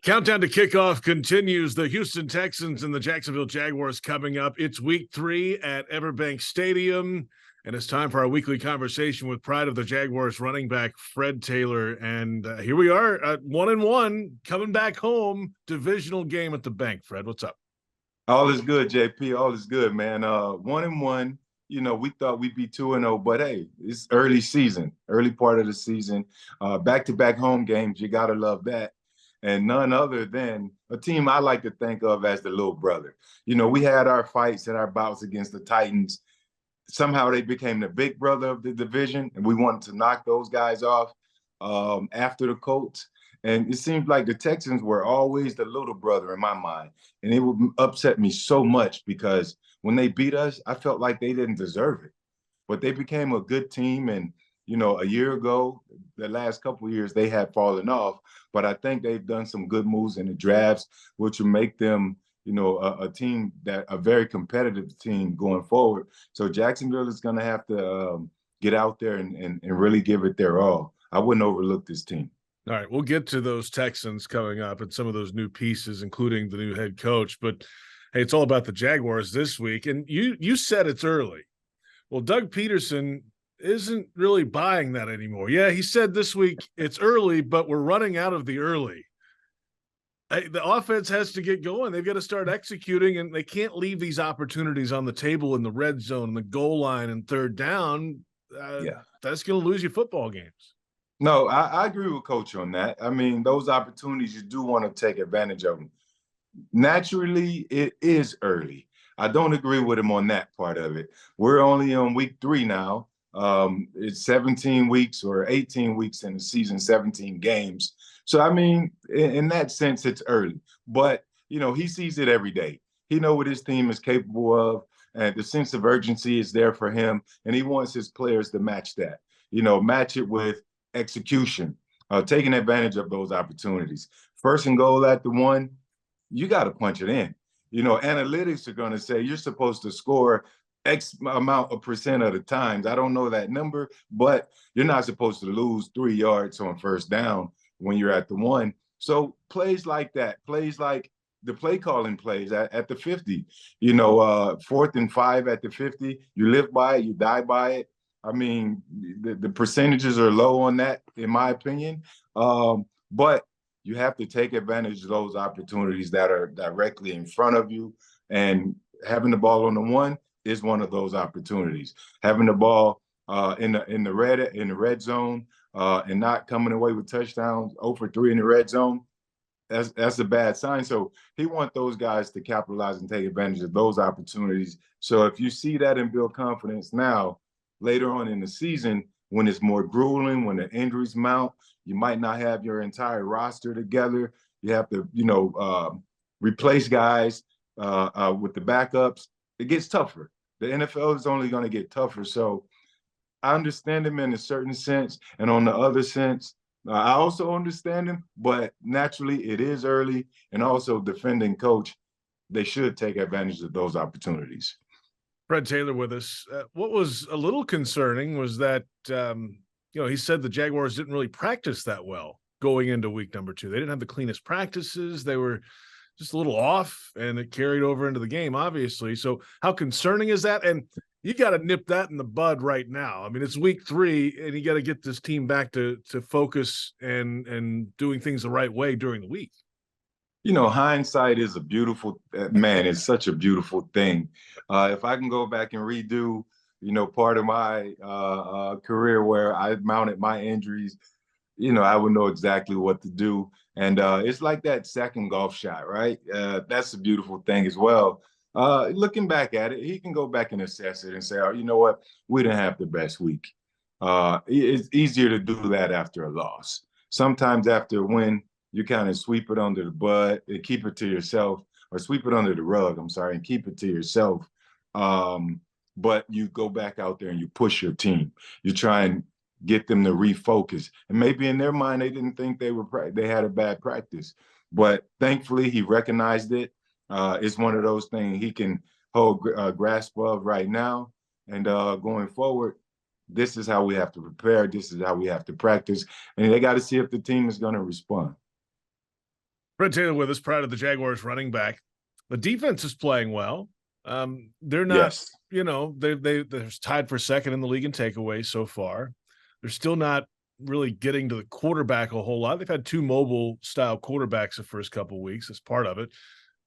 Countdown to kickoff continues. The Houston Texans and the Jacksonville Jaguars coming up. It's week 3 at Everbank Stadium, and it's time for our weekly conversation with pride of the Jaguars running back Fred Taylor. And here we are at 1-1, coming back home, divisional game at the bank. Fred, what's up? All is good, JP. All is good, man. 1-1. You know, we thought we'd be 2-0, but hey, it's early season, early part of the season. Back-to-back home games, you gotta love that. And none other than a team I like to think of as the little brother. You know, we had our fights and our bouts against the Titans. Somehow they became the big brother of the division, and we wanted to knock those guys off after the Colts. And it seemed like the Texans were always the little brother in my mind. And it would upset me so much because when they beat us, I felt like they didn't deserve it. But they became a good team. And, you know, a year ago, the last couple of years, they had fallen off. But I think they've done some good moves in the drafts, which will make them, you know, a team a very competitive team going forward. So Jacksonville is going to have to get out there and really give it their all. I wouldn't overlook this team. All right, we'll get to those Texans coming up and some of those new pieces, including the new head coach. But, hey, it's all about the Jaguars this week. And you said it's early. Well, Doug Peterson isn't really buying that anymore. Yeah, he said this week it's early, but we're running out of the early. The offense has to get going. They've got to start executing, and they can't leave these opportunities on the table in the red zone, the goal line, and third down. That's going to lose you football games. No, I agree with Coach on that. I mean, those opportunities, you do want to take advantage of them. Naturally, it is early. I don't agree with him on that part of it. We're only on week 3 now. It's 17 weeks or 18 weeks in the season, 17 games. So, I mean, in that sense, it's early. But, you know, he sees it every day. He knows what his team is capable of, and the sense of urgency is there for him, and he wants his players to match that. You know, match it with execution, taking advantage of those opportunities. First and goal at the 1, you got to punch it in. You know, analytics are going to say you're supposed to score X amount of percent of the times. I don't know that number, but you're not supposed to lose 3 yards on first down when you're at the 1. So plays like that, plays like the play calling plays at the 50, you know, 4th and 5 at the 50, you live by it, you die by it. I mean, the percentages are low on that, in my opinion. But you have to take advantage of those opportunities that are directly in front of you. And having the ball on the 1 is one of those opportunities. Having the ball in the red zone and not coming away with touchdowns, 0 for 3 in the red zone, that's a bad sign. So he wants those guys to capitalize and take advantage of those opportunities. So if you see that and build confidence now, later on in the season, when it's more grueling, when the injuries mount, you might not have your entire roster together. You have to, you know, replace guys with the backups. It gets tougher. The NFL is only going to get tougher. So I understand him in a certain sense. And on the other sense, I also understand him, but naturally it is early. And also defending coach, they should take advantage of those opportunities. Fred Taylor with us. What was a little concerning was that, you know, he said the Jaguars didn't really practice that well going into week number 2. They didn't have the cleanest practices. They were just a little off, and it carried over into the game, obviously. So how concerning is that? And you got to nip that in the bud right now. I mean, it's week 3, and you got to get this team back to focus and doing things the right way during the week. You know, hindsight is a beautiful, man, it's such a beautiful thing. If I can go back and redo, you know, part of my career where I mounted my injuries, you know, I would know exactly what to do. And it's like that second golf shot, right? That's a beautiful thing as well. Looking back at it, he can go back and assess it and say, oh, you know what? We didn't have the best week. It's easier to do that after a loss. Sometimes after a win, you kind of sweep it under the bud and keep it to yourself, or sweep it under the rug, I'm sorry, and keep it to yourself. But you go back out there and you push your team. You try and get them to refocus. And maybe in their mind, they didn't think they had a bad practice. But thankfully, he recognized it. It's one of those things he can hold a grasp of right now. And going forward, this is how we have to prepare. This is how we have to practice. And they got to see if the team is going to respond. Fred Taylor with us, proud of the Jaguars running back. The defense is playing well. They're not, Yes. they're tied for second in the league in takeaways so far. They're still not really getting to the quarterback a whole lot. They've had two mobile style quarterbacks the first couple of weeks as part of it.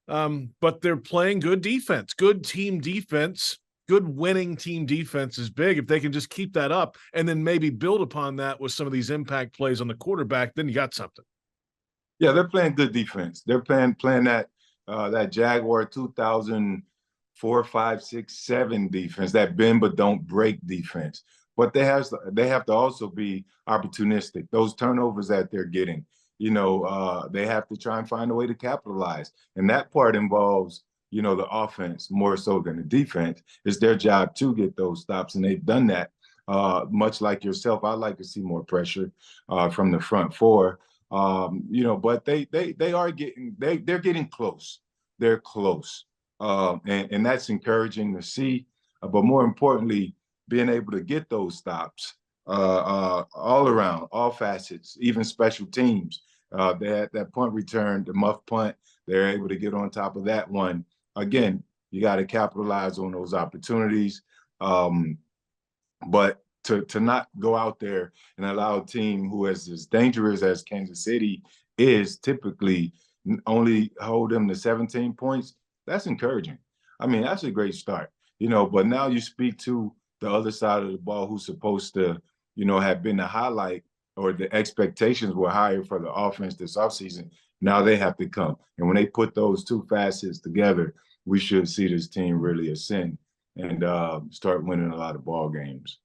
But they're playing good defense, good team defense, good winning team defense is big. If they can just keep that up and then maybe build upon that with some of these impact plays on the quarterback, then you got something. Yeah, they're playing good defense. They're playing that Jaguar 2004, 5, 6, 7 defense, that bend but don't break defense. But they have to also be opportunistic. Those turnovers that they're getting, they have to try and find a way to capitalize. And that part involves, the offense more so than the defense. It's their job to get those stops, and they've done that. Much like yourself, I'd like to see more pressure from the front four. But they're getting close. They're close. And that's encouraging to see. But more importantly, being able to get those stops all around, all facets, even special teams. They had that punt return, the muff punt. They're able to get on top of that one. Again, you got to capitalize on those opportunities. But to not go out there and allow a team who is as dangerous as Kansas City is typically only hold them to 17 points, that's encouraging. I mean, that's a great start, but now you speak to the other side of the ball who's supposed to, have been the highlight, or the expectations were higher for the offense this offseason. Now they have to come. And when they put those two facets together, we should see this team really ascend and start winning a lot of ball games.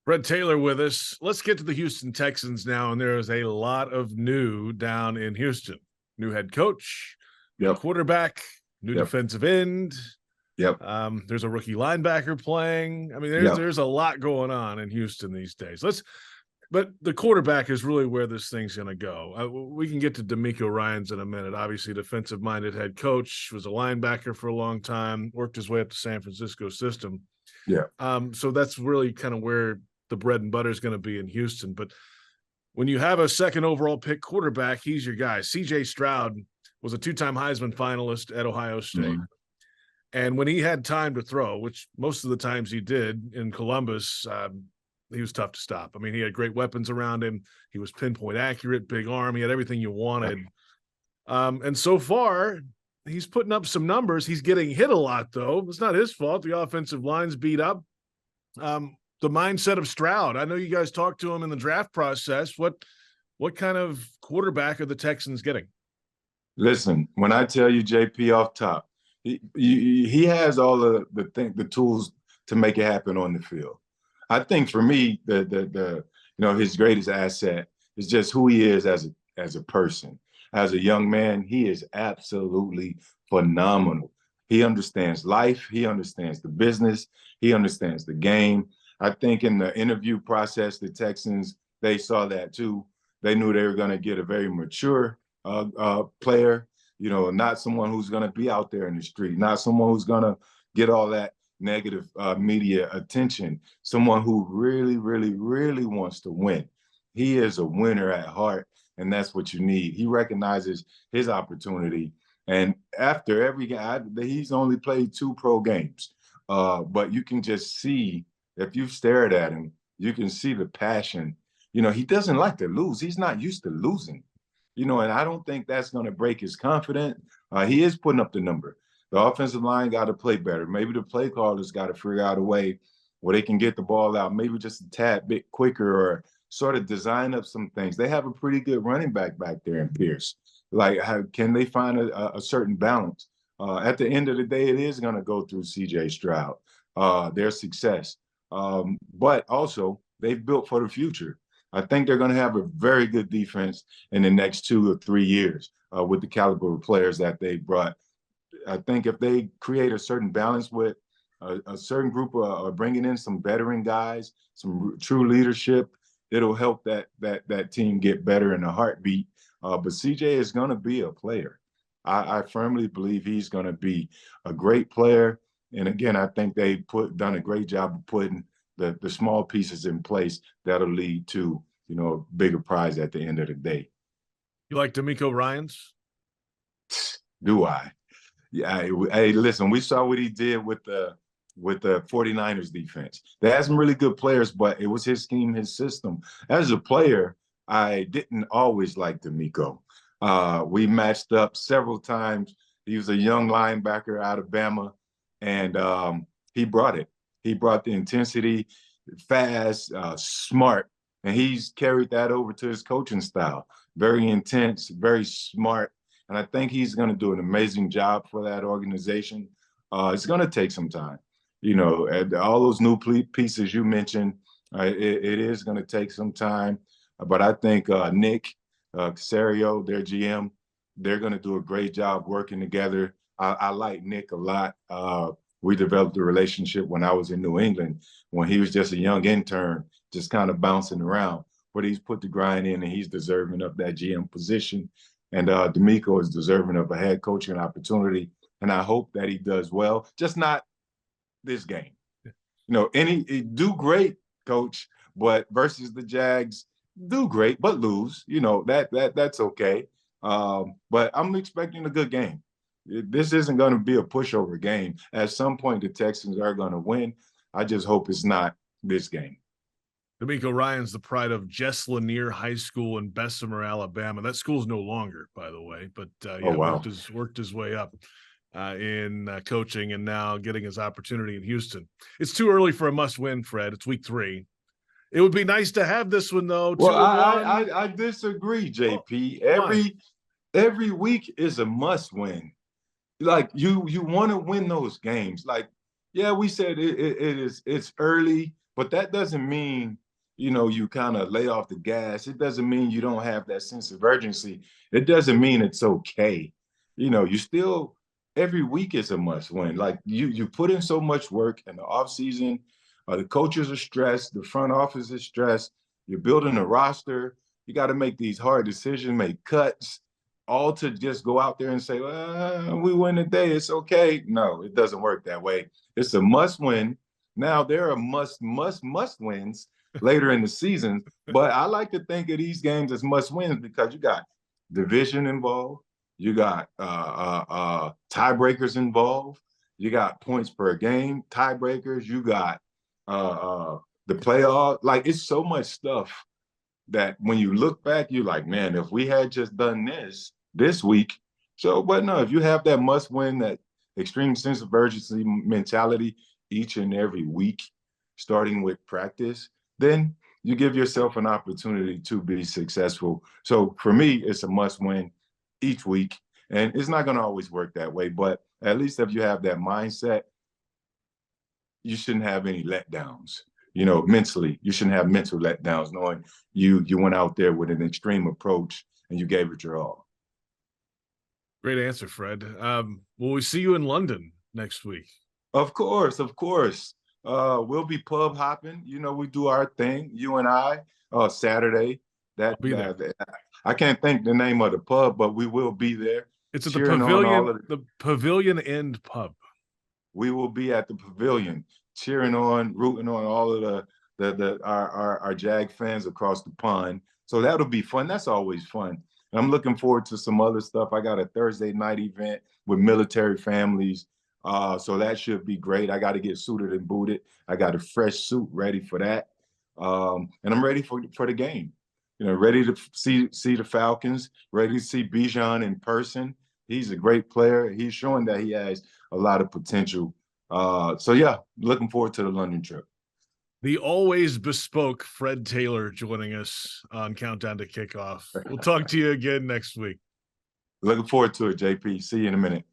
Fred Taylor with us. Let's get to the Houston Texans now, and there is a lot of new down in Houston. New head coach, new quarterback, new defensive end. There's a rookie linebacker playing. I mean, there's a lot going on in Houston these days. But the quarterback is really where this thing's going to go. We can get to D'Amico Ryans in a minute. Obviously, defensive-minded head coach, was a linebacker for a long time, worked his way up to San Francisco system. So that's really kind of where the bread and butter is going to be in Houston. But when you have a second overall pick quarterback, he's your guy. C.J. Stroud was a two-time Heisman finalist at Ohio State. And when he had time to throw, which most of the times he did in Columbus, he was tough to stop. I mean, he had great weapons around him. He was pinpoint accurate, big arm. He had everything you wanted. And so far, he's putting up some numbers. He's getting hit a lot, though. It's not his fault. The offensive line's beat up. The mindset of Stroud. I know you guys talked to him in the draft process. What kind of quarterback are the Texans getting? Listen, when I tell you JP off top, he has all the tools to make it happen on the field. I think for me, his greatest asset is just who he is as a person. As a young man, he is absolutely phenomenal. He understands life. He understands the business. He understands the game. I think in the interview process, the Texans, they saw that too. They knew they were going to get a very mature player, not someone who's going to be out there in the street, not someone who's going to get all that negative media attention, someone who really, really, really wants to win. He is a winner at heart, and that's what you need. He recognizes his opportunity. And after every game, he's only played 2 pro games, but you can just see, if you've stared at him, you can see the passion. He doesn't like to lose. He's not used to losing, and I don't think that's going to break his confidence. He is putting up the number. The offensive line got to play better. Maybe the play callers got to figure out a way where they can get the ball out, maybe just a tad bit quicker, or sort of design up some things. They have a pretty good running back there in Pierce. Can they find a certain balance? At the end of the day, it is going to go through C.J. Stroud, their success. But also, they've built for the future. I think they're going to have a very good defense in the next 2 or 3 years with the caliber of players that they brought. I think if they create a certain balance with a certain group of bringing in some veteran guys, some true leadership, it'll help that team get better in a heartbeat. But CJ is going to be a player. I firmly believe he's going to be a great player. And again, I think they done a great job of putting the small pieces in place that'll lead to, a bigger prize at the end of the day. You like D'Amico Ryans? Do I? Yeah. Hey, listen, we saw what he did with the 49ers defense. They had some really good players, but it was his scheme, his system. As a player, I didn't always like D'Amico. We matched up several times. He was a young linebacker out of Bama, and he brought it. He brought the intensity, fast, smart, and he's carried that over to his coaching style. Very intense, very smart, and I think he's going to do an amazing job for that organization. It's going to take some time. And all those new pieces you mentioned, it is going to take some time. But I think Nick Caserio, their GM, they're going to do a great job working together. I like Nick a lot. We developed a relationship when I was in New England, when he was just a young intern, just kind of bouncing around. But he's put the grind in, and he's deserving of that GM position. And D'Amico is deserving of a head coaching opportunity. And I hope that he does well, just not this game. Do great, coach, but versus the Jags, do great, but lose. That's okay. But I'm expecting a good game. This isn't going to be a pushover game. At some point, the Texans are going to win. I just hope it's not this game. D'Amico Ryan's the pride of Jess Lanier High School in Bessemer, Alabama. That school's no longer, by the way, but wow. worked his way up in coaching, and now getting his opportunity in Houston. It's too early for a must-win, Fred. It's week 3. It would be nice to have this one, though. Well, I disagree, JP. Every week is a must-win. Like you want to win those games. Like, yeah, we said it's early, but that doesn't mean you kind of lay off the gas. It doesn't mean you don't have that sense of urgency. It doesn't mean it's okay. You still, every week is a must win. Like you put in so much work in the off season. The coaches are stressed. The front office is stressed. You're building a roster. You got to make these hard decisions, make cuts, all to just go out there and say, well, we win today. It's okay. No, it doesn't work that way. It's a must win. Now there are must wins later in the season, but I like to think of these games as must wins because you got division involved, you got tiebreakers involved, you got points per game tiebreakers, you got the playoff. Like, it's so much stuff that when you look back, you're like, man, if we had just done this week. But no, if you have that must win, that extreme sense of urgency mentality each and every week, starting with practice, then you give yourself an opportunity to be successful. So for me, it's a must win each week. And it's not going to always work that way, but at least if you have that mindset, you shouldn't have any letdowns. Mentally, you shouldn't have mental letdowns, knowing you went out there with an extreme approach and you gave it your all. Great answer, Fred. Will we see you in London next week? Of course. We'll be pub hopping. We do our thing, you and I, Saturday. I'll be there. I can't think the name of the pub, but we will be there. It's at the Pavilion, the Pavilion End Pub. We will be at the Pavilion, cheering on, rooting on all of our Jag fans across the pond. So that'll be fun. That's always fun. And I'm looking forward to some other stuff. I got a Thursday night event with military families. So that should be great. I got to get suited and booted. I got a fresh suit ready for that. And I'm ready for the game. Ready to see the Falcons, ready to see Bijan in person. He's a great player. He's showing that he has a lot of potential. So yeah, looking forward to the London trip. The always bespoke Fred Taylor joining us on Countdown to Kickoff. We'll talk to you again next week. Looking forward to it, JP. See you in a minute.